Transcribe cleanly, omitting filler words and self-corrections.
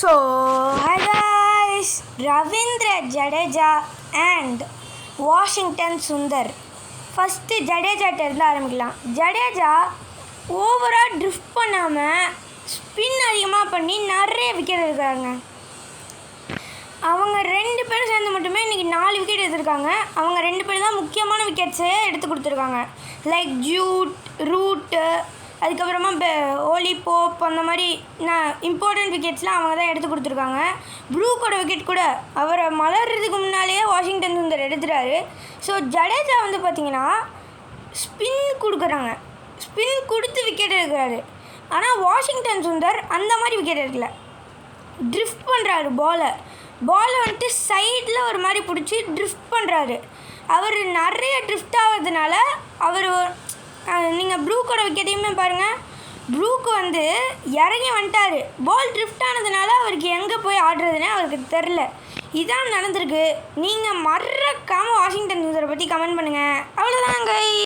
So, hi guys, Ravindra Jadeja and Washington Sundar. First ஜடேஜாட்ட இருந்து ஆரம்பிக்கலாம். ஜடேஜா ஓவராக ட்ரிஃப்ட் பண்ணாமல் ஸ்பின் அதிகமாக பண்ணி நிறைய விக்கெட் எடுக்கிறாங்க. அவங்க 2 பேரும் சேர்ந்து மட்டுமே இன்றைக்கி 4 விக்கெட் எடுத்திருக்காங்க. அவங்க 2 பேர் தான் முக்கியமான விக்கெட்ஸே எடுத்து கொடுத்துருக்காங்க. லைக் ஜூட், ரூட்டு, அதுக்கப்புறமா ஓலி போப், அந்த மாதிரி இம்பார்ட்டண்ட் விக்கெட்ஸ்லாம் அவங்க தான் எடுத்து கொடுத்துருக்காங்க. ப்ரூக்கோட விக்கெட் கூட அவரை மலர்றதுக்கு முன்னாலேயே வாஷிங்டன் சுந்தர் எடுத்துட்டாரு. ஸோ ஜடேஜா வந்து பார்த்திங்கன்னா ஸ்பின் கொடுக்குறாங்க, ஸ்பின் கொடுத்து விக்கெட் எடுக்கிறாரு. ஆனால் வாஷிங்டன் சுந்தர் அந்த மாதிரி விக்கெட் எடுக்கல, ட்ரிஃப்ட் பண்ணுறாரு. பாலை வந்துட்டு சைடில் ஒரு மாதிரி பிடிச்சி ட்ரிஃப்ட் பண்ணுறாரு. அவர் நிறைய ட்ரிஃப்ட் ஆகிறதுனால அவர் நீங்கள் ப்ரூக்கோட விக்கெட்டையுமே பாருங்கள், ப்ரூக்கு வந்து இறங்கி வந்துட்டார். பால் ட்ரிஃப்ட் ஆனதுனால அவருக்கு எங்கே போய் ஆடுறதுனே அவருக்கு தெரில. இதான் நடந்திருக்கு. நீங்கள் மறக்காமல் வாஷிங்டன் சுந்தரை பற்றி கமெண்ட் பண்ணுங்கள். அவ்வளோதாங்க.